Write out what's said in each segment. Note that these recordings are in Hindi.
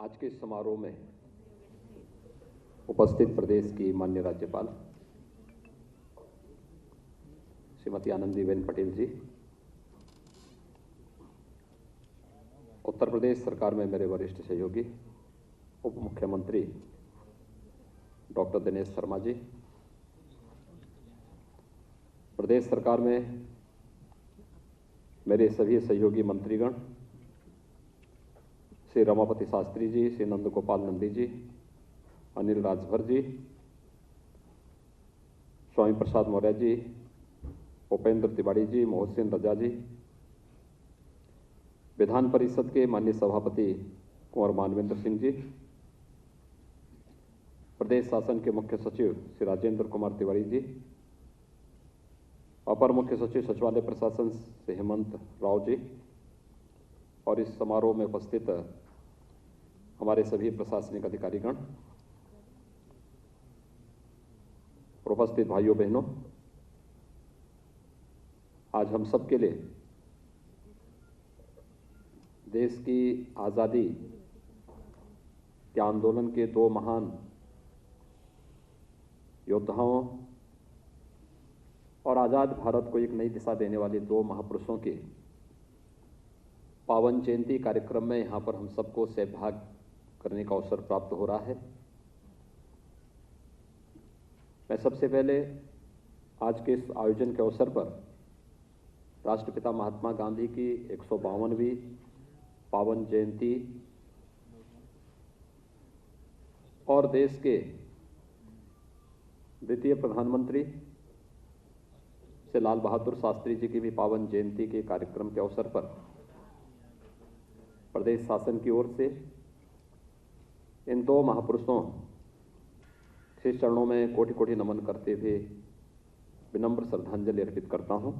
आज के इस समारोह में उपस्थित प्रदेश की माननीय राज्यपाल श्रीमती आनंदीबेन पटेल जी, उत्तर प्रदेश सरकार में मेरे वरिष्ठ सहयोगी उप मुख्यमंत्री डॉक्टर दिनेश शर्मा जी, प्रदेश सरकार में मेरे सभी सहयोगी मंत्रीगण, श्री रमापति शास्त्री जी, श्री नंद गोपाल नंदी जी, अनिल राजभर जी, स्वामी प्रसाद मौर्य जी, उपेंद्र तिवारी जी, मोहसिन रजा जी, विधान परिषद के माननीय सभापति कुंवर मानवेंद्र सिंह जी, प्रदेश शासन के मुख्य सचिव श्री राजेंद्र कुमार तिवारी जी, अपर मुख्य सचिव सचिवालय प्रशासन श्री हेमंत राव जी और इस समारोह में उपस्थित हमारे सभी प्रशासनिक अधिकारीगण, उपस्थित भाइयों बहनों, आज हम सब के लिए देश की आज़ादी के आंदोलन के दो महान योद्धाओं और आज़ाद भारत को एक नई दिशा देने वाले दो महापुरुषों के पावन जयंती कार्यक्रम में यहाँ पर हम सबको सहभाग करने का अवसर प्राप्त हो रहा है। मैं सबसे पहले आज के इस आयोजन के अवसर पर राष्ट्रपिता महात्मा गांधी की 152वीं पावन जयंती और देश के द्वितीय प्रधानमंत्री श्री लाल बहादुर शास्त्री जी की भी पावन जयंती के कार्यक्रम के अवसर पर प्रदेश शासन की ओर से इन दो महापुरुषों के चरणों में कोटि कोटि नमन करते हुए विनम्र श्रद्धांजलि अर्पित करता हूं।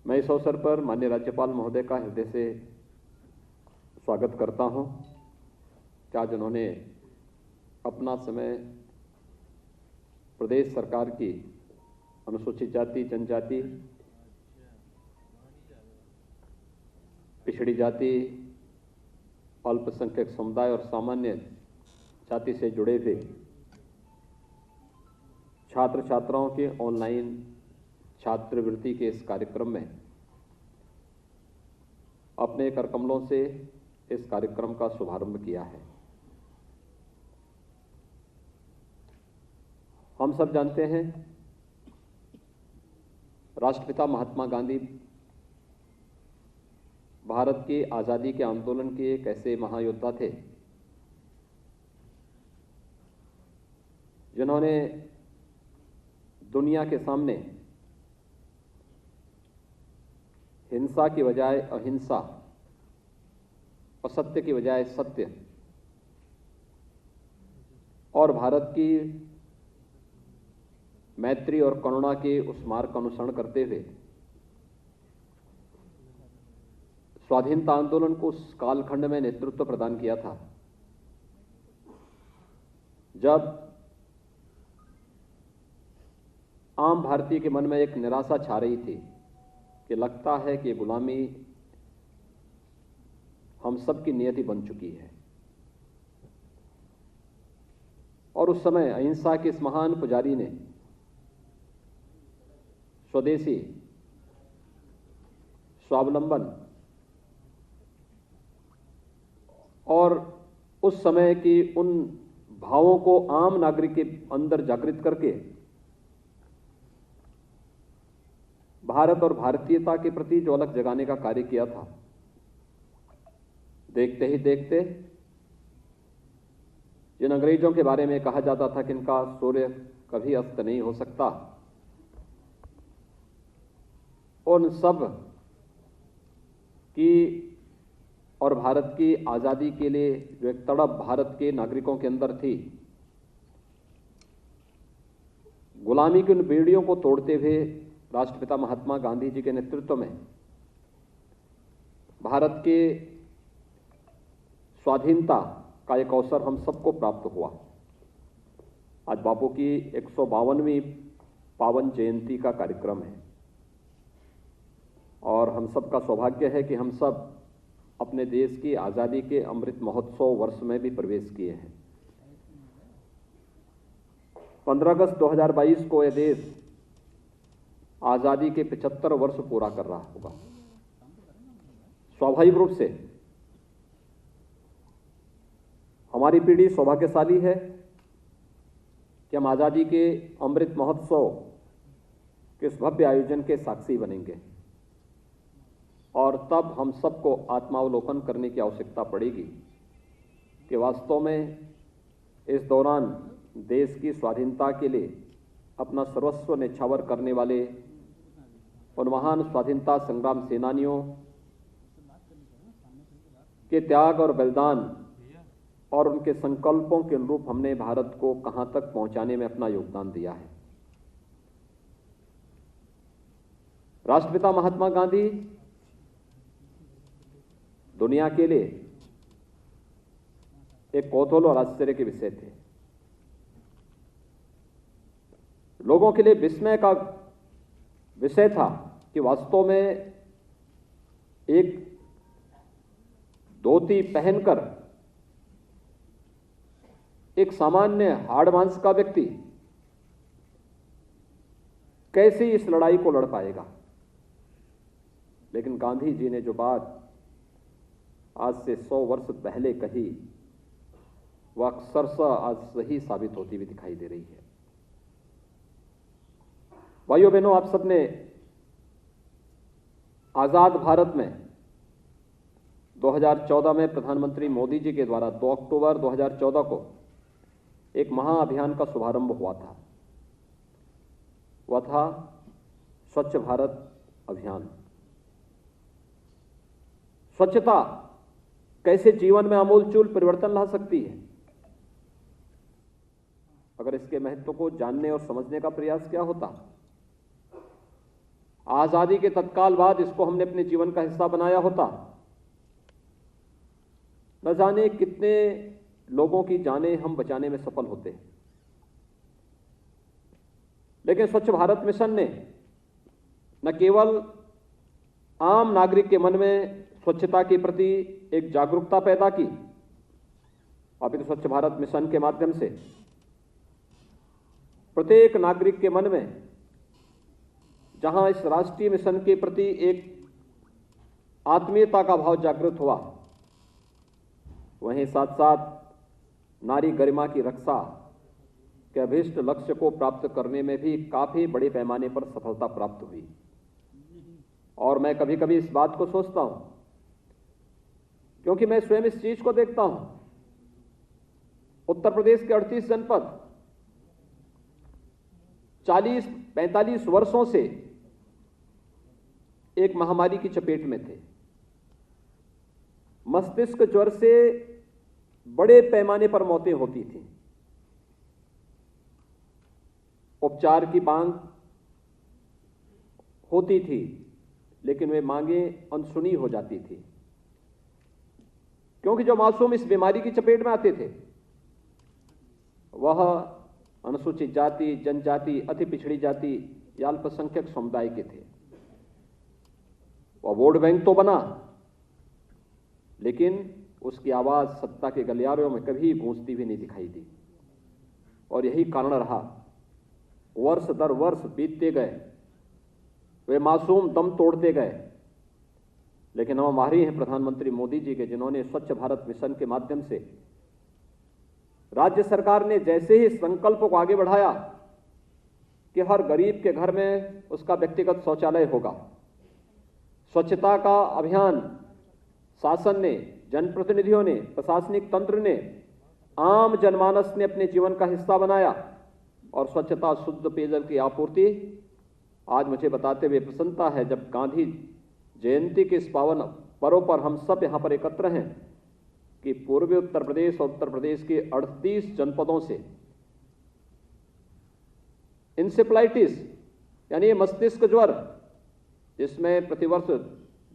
मैं इस अवसर पर माननीय राज्यपाल महोदय का हृदय से स्वागत करता हूं कि आज उन्होंने अपना समय प्रदेश सरकार की अनुसूचित जाति, जनजाति, पिछड़ी जाति, अल्पसंख्यक समुदाय और सामान्य जाति से जुड़े हुए छात्र छात्राओं के ऑनलाइन छात्रवृत्ति के इस कार्यक्रम में अपने करकमलों से इस कार्यक्रम का शुभारंभ किया है। हम सब जानते हैं राष्ट्रपिता महात्मा गांधी भारत की आज़ादी के आंदोलन के एक ऐसे महायोद्धा थे जिन्होंने दुनिया के सामने हिंसा की बजाय अहिंसा, असत्य की बजाय सत्य और भारत की मैत्री और करुणा के उस मार्ग का अनुसरण करते हुए स्वाधीनता आंदोलन को उस कालखंड में नेतृत्व प्रदान किया था जब आम भारतीय के मन में एक निराशा छा रही थी कि लगता है कि गुलामी हम सब की नियति बन चुकी है। और उस समय अहिंसा के इस महान पुजारी ने स्वदेशी, स्वावलंबन और उस समय की उन भावों को आम नागरिक के अंदर जागृत करके भारत और भारतीयता के प्रति जो अलग जगाने का कार्य किया था, देखते ही देखते जिन अंग्रेजों के बारे में कहा जाता था कि इनका सूर्य कभी अस्त नहीं हो सकता, उन सब की और भारत की आज़ादी के लिए जो एक तड़प भारत के नागरिकों के अंदर थी, गुलामी की उन बेड़ियों को तोड़ते हुए राष्ट्रपिता महात्मा गांधी जी के नेतृत्व में भारत के स्वाधीनता का एक अवसर हम सबको प्राप्त हुआ। आज बापू की 152वीं पावन जयंती का कार्यक्रम है और हम सबका सौभाग्य है कि हम सब अपने देश की आज़ादी के अमृत महोत्सव वर्ष में भी प्रवेश किए हैं। 15 अगस्त 2022 को यह देश आज़ादी के 75 वर्ष पूरा कर रहा होगा। स्वाभाविक रूप से हमारी पीढ़ी सौभाग्यशाली है कि हम आज़ादी के अमृत महोत्सव के इस भव्य आयोजन के साक्षी बनेंगे और तब हम सबको आत्मावलोकन करने की आवश्यकता पड़ेगी कि वास्तव में इस दौरान देश की स्वाधीनता के लिए अपना सर्वस्व न्यौछावर करने वाले उन महान स्वाधीनता संग्राम सेनानियों के त्याग और बलिदान और उनके संकल्पों के अनुरूप हमने भारत को कहां तक पहुंचाने में अपना योगदान दिया है। राष्ट्रपिता महात्मा गांधी दुनिया के लिए एक कौतूहल और आश्चर्य के विषय थे। लोगों के लिए विस्मय का विषय था कि वास्तव में एक धोती पहनकर एक सामान्य हाड़ मांस का व्यक्ति कैसे इस लड़ाई को लड़ पाएगा। लेकिन गांधी जी ने जो बात आज से 100 वर्ष पहले कही, वह अक्षरशः आज सही साबित होती हुई दिखाई दे रही है। भाइयों बहनों, आप सबने आजाद भारत में 2014 में प्रधानमंत्री मोदी जी के द्वारा 2 अक्टूबर 2014 को एक महाअभियान का शुभारंभ हुआ था। वह था स्वच्छ भारत अभियान। स्वच्छता कैसे जीवन में आमूलचूल परिवर्तन ला सकती है, अगर इसके महत्व को जानने और समझने का प्रयास किया होता। आजादी के तत्काल बाद इसको हमने अपने जीवन का हिस्सा बनाया होता, न जाने कितने लोगों की जानें हम बचाने में सफल होते। लेकिन स्वच्छ भारत मिशन ने न केवल आम नागरिक के मन में स्वच्छता के प्रति एक जागरूकता पैदा की, अपितु स्वच्छ भारत मिशन के माध्यम से प्रत्येक नागरिक के मन में जहां इस राष्ट्रीय मिशन के प्रति एक आत्मीयता का भाव जागृत हुआ, वहीं साथ साथ नारी गरिमा की रक्षा के अभीष्ट लक्ष्य को प्राप्त करने में भी काफी बड़े पैमाने पर सफलता प्राप्त हुई। और मैं कभी कभी इस बात को सोचता हूं, क्योंकि मैं स्वयं इस चीज को देखता हूं। उत्तर प्रदेश के 38 जनपद 40-45 वर्षों से एक महामारी की चपेट में थे। मस्तिष्क ज्वर से बड़े पैमाने पर मौतें होती थीं। उपचार की मांग होती थी, लेकिन वे मांगें अनसुनी हो जाती थी, क्योंकि जो मासूम इस बीमारी की चपेट में आते थे वह अनुसूचित जाति, जनजाति, अति पिछड़ी जाति या अल्पसंख्यक समुदाय के थे। वह वोट बैंक तो बना, लेकिन उसकी आवाज सत्ता के गलियारों में कभी गूंजती भी नहीं दिखाई दी। और यही कारण रहा, वर्ष दर वर्ष बीतते गए, वे मासूम दम तोड़ते गए। लेकिन हम आभारी हैं प्रधानमंत्री मोदी जी के, जिन्होंने स्वच्छ भारत मिशन के माध्यम से राज्य सरकार ने जैसे ही संकल्प को आगे बढ़ाया कि हर गरीब के घर में उसका व्यक्तिगत शौचालय होगा, स्वच्छता का अभियान शासन ने, जनप्रतिनिधियों ने, प्रशासनिक तंत्र ने, आम जनमानस ने अपने जीवन का हिस्सा बनाया और स्वच्छता, शुद्ध पेयजल की आपूर्ति आज मुझे बताते हुए प्रसन्नता है, जब गांधी जयंती के इस पावन पर्व पर हम सब यहां पर एकत्र हैं, कि पूर्वी उत्तर प्रदेश और उत्तर प्रदेश के 38 जनपदों से इंसेफ्लाइटिस यानी ये मस्तिष्क ज्वर, जिसमें प्रतिवर्ष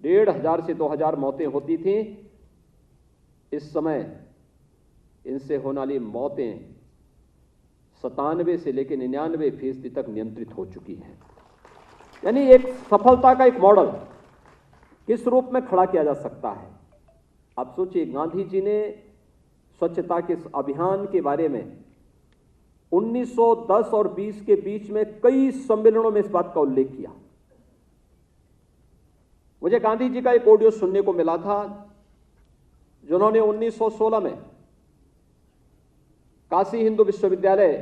1500 से 2000 मौतें होती थीं, इस समय इनसे होने वाली मौतें 97 से लेकर 99% तक नियंत्रित हो चुकी हैं। यानी एक सफलता का एक मॉडल किस रूप में खड़ा किया जा सकता है। आप सोचिए, गांधी जी ने स्वच्छता के इस अभियान के बारे में 1910 और 20 के बीच में कई सम्मेलनों में इस बात का उल्लेख किया। मुझे गांधी जी का एक ऑडियो सुनने को मिला था, जिन्होंने 1916 में काशी हिंदू विश्वविद्यालय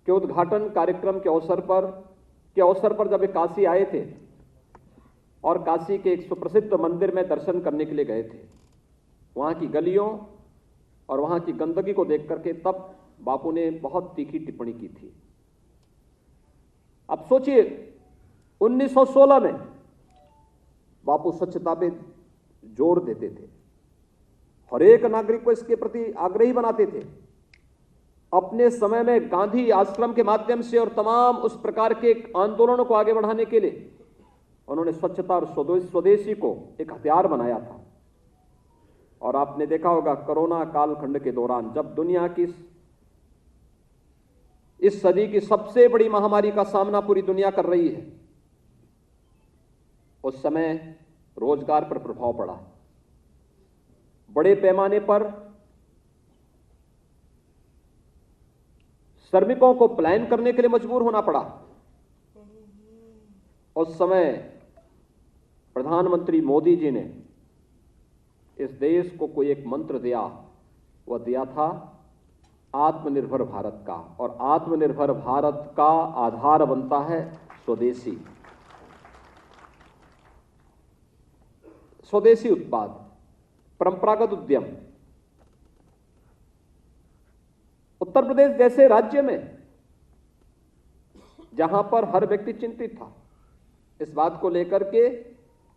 के उद्घाटन कार्यक्रम के अवसर पर जब वे काशी आए थे और काशी के एक सुप्रसिद्ध मंदिर में दर्शन करने के लिए गए थे, वहां की गलियों और वहां की गंदगी को देख करके तब बापू ने बहुत तीखी टिप्पणी की थी। अब सोचिए, 1916 में बापू स्वच्छता पे जोर देते थे, हर एक नागरिक को इसके प्रति आग्रही बनाते थे। अपने समय में गांधी आश्रम के माध्यम से और तमाम उस प्रकार के आंदोलनों को आगे बढ़ाने के लिए उन्होंने स्वच्छता और स्वदेशी को एक हथियार बनाया था। और आपने देखा होगा, कोरोना कालखंड के दौरान जब दुनिया की इस सदी की सबसे बड़ी महामारी का सामना पूरी दुनिया कर रही है, उस समय रोजगार पर प्रभाव पड़ा, बड़े पैमाने पर श्रमिकों को पलायन करने के लिए मजबूर होना पड़ा। उस समय प्रधानमंत्री मोदी जी ने इस देश को कोई एक मंत्र दिया, वह दिया था आत्मनिर्भर भारत का। और आत्मनिर्भर भारत का आधार बनता है स्वदेशी उत्पाद, परंपरागत उद्यम। उत्तर प्रदेश जैसे राज्य में जहां पर हर व्यक्ति चिंतित था इस बात को लेकर के